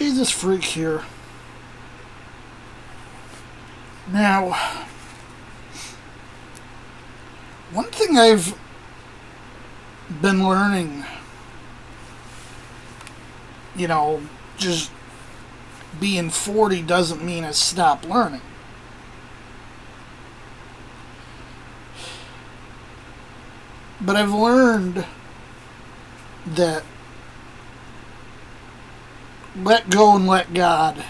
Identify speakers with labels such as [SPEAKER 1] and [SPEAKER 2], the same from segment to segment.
[SPEAKER 1] Jesus freak here. Now, one thing I've been learning, just being 40 doesn't mean I stop learning. But I've learned that let go and let God.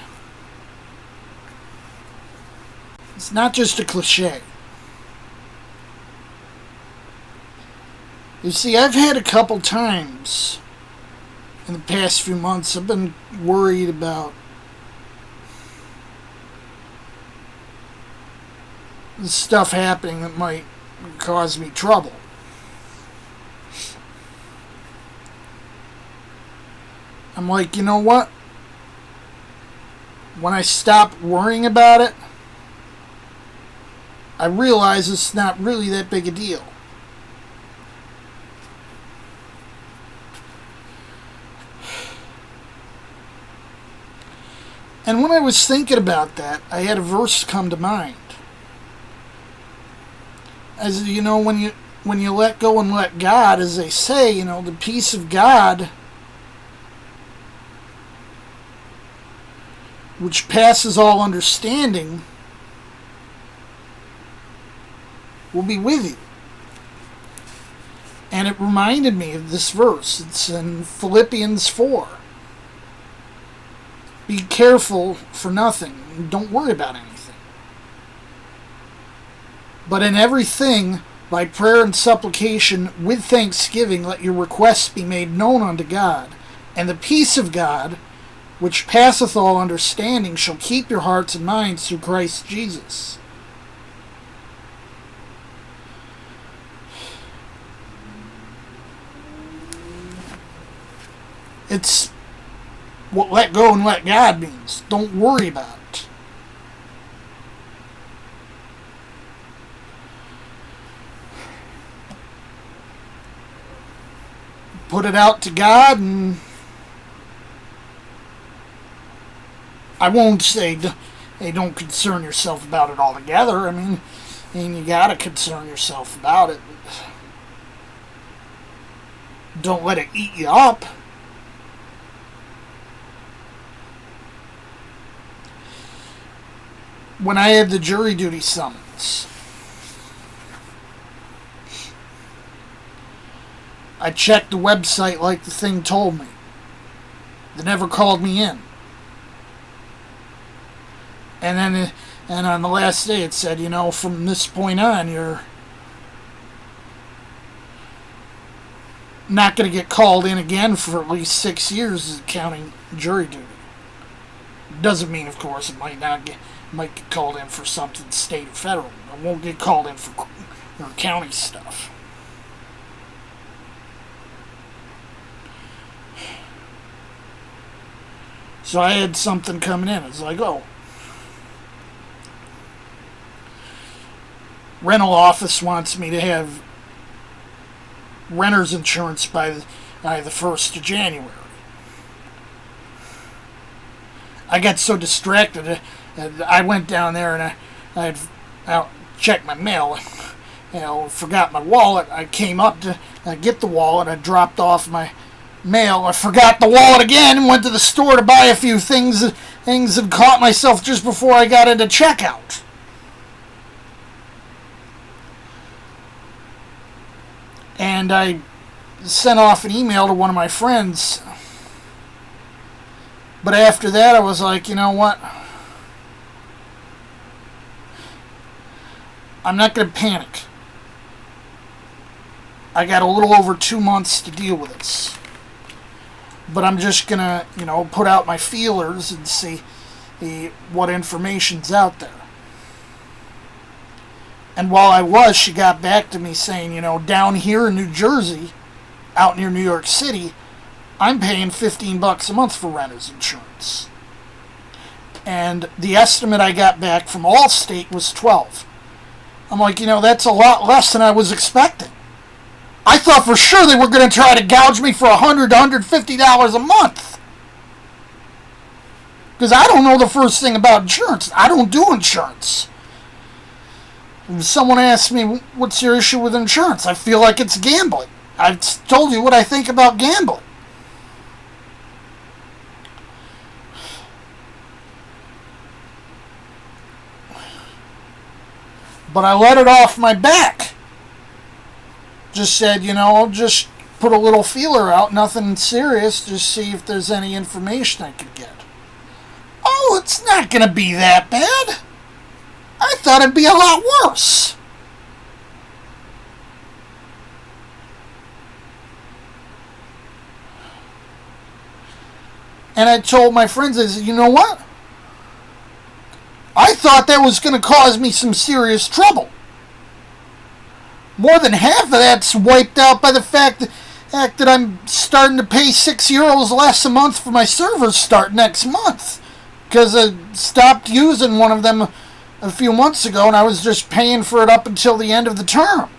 [SPEAKER 1] It's not just a cliche. You see, I've had a couple times in the past few months, I've been worried about stuff happening that might cause me trouble. I'm like, you know what? When I stop worrying about it, I realize it's not really that big a deal. And when I was thinking about that, I had a verse come to mind. As you know, when you let go and let God, as they say, the peace of God, which passes all understanding, will be with you. And it reminded me of this verse. It's in Philippians 4. Be careful for nothing. Don't worry about anything. But in everything, by prayer and supplication, with thanksgiving, let your requests be made known unto God. And the peace of God, which passeth all understanding, shall keep your hearts and minds through Christ Jesus. It's what let go and let God means. Don't worry about it. Put it out to God, and I won't say, hey, don't concern yourself about it altogether. I mean, you gotta concern yourself about it. Don't let it eat you up. When I had the jury duty summons, I checked the website like the thing told me. They never called me in. And on the last day it said, from this point on, you're not going to get called in again for at least 6 years counting jury duty. Doesn't mean, of course, it might get called in for something state or federal. I won't get called in for county stuff. So I had something coming in. It's like, rental office wants me to have renter's insurance by the 1st of January. I got so distracted, I went down there and I checked my mail, forgot my wallet. I came up to get the wallet. I dropped off my mail. I forgot the wallet again and went to the store to buy a few things and caught myself just before I got into checkout. And I sent off an email to one of my friends. But after that, I was like, you know what? I'm not going to panic. I got a little over 2 months to deal with this. But I'm just going to, put out my feelers and see what information's out there. And while she got back to me saying, down here in New Jersey, out near New York City, I'm paying $15 a month for renter's insurance. And the estimate I got back from Allstate was $12. I'm like, that's a lot less than I was expecting. I thought for sure they were going to try to gouge me for $100 to $150 a month. Because I don't know the first thing about insurance. I don't do insurance. If someone asks me, what's your issue with insurance? I feel like it's gambling. I've told you what I think about gambling. But I let it off my back. Just said, just put a little feeler out, nothing serious, just see if there's any information I could get. Oh, it's not going to be that bad. I thought it'd be a lot worse. And I told my friends, I said, you know what? I thought that was going to cause me some serious trouble. More than half of that's wiped out by the fact that I'm starting to pay €6 less a month for my servers start next month. Because I stopped using one of them a few months ago and I was just paying for it up until the end of the term.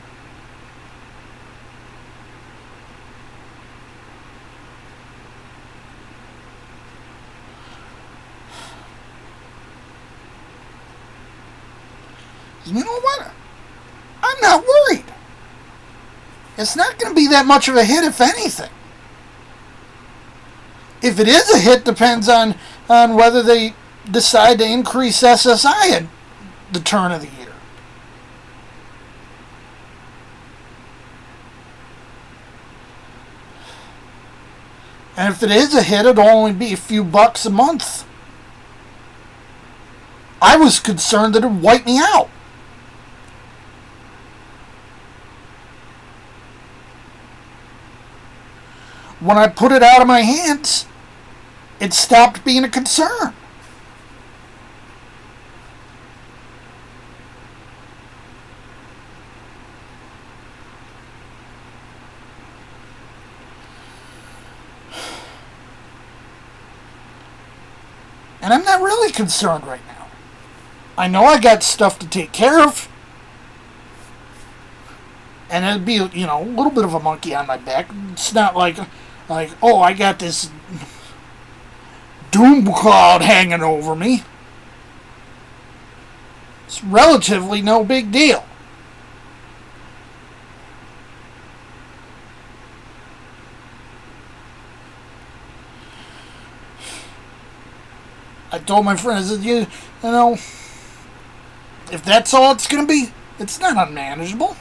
[SPEAKER 1] You know what? I'm not worried. It's not going to be that much of a hit, if anything. If it is a hit, depends on whether they decide to increase SSI at the turn of the year. And if it is a hit, it'll only be a few bucks a month. I was concerned that it would wipe me out. When I put it out of my hands, it stopped being a concern. And I'm not really concerned right now. I know I got stuff to take care of. And it'd be, a little bit of a monkey on my back. It's not like, oh, I got this doom cloud hanging over me. It's relatively no big deal. I told my friend, I said, if that's all it's going to be, it's not unmanageable.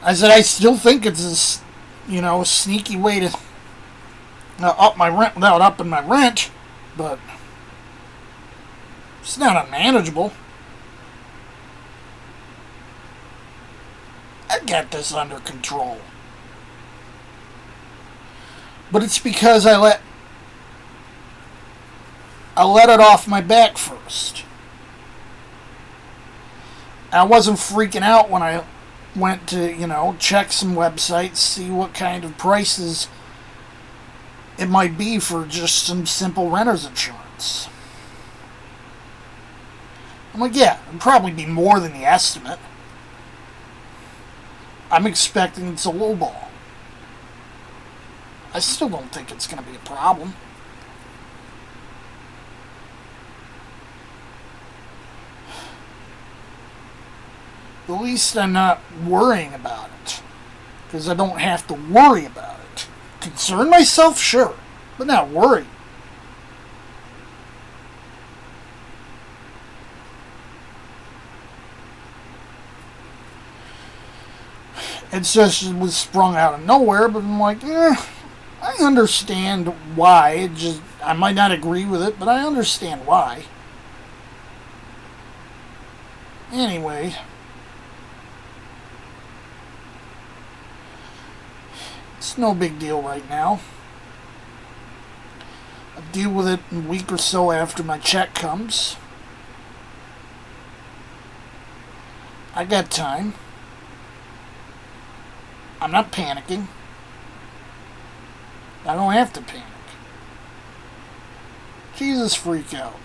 [SPEAKER 1] I said, I still think it's a sneaky way to up my rent without upping my rent, but it's not unmanageable. I got this under control. But it's because I let it off my back first. I wasn't freaking out when I went to, check some websites, see what kind of prices it might be for just some simple renter's insurance. I'm like, yeah, it'd probably be more than the estimate. I'm expecting it's a lowball. I still don't think it's going to be a problem. At least I'm not worrying about it. Because I don't have to worry about it. Concern myself? Sure. But not worry. It just was sprung out of nowhere, but I'm like, I understand why. I might not agree with it, but I understand why. Anyway. It's no big deal right now. I'll deal with it in a week or so after my check comes. I got time. I'm not panicking. I don't have to panic. Jesus, freak out.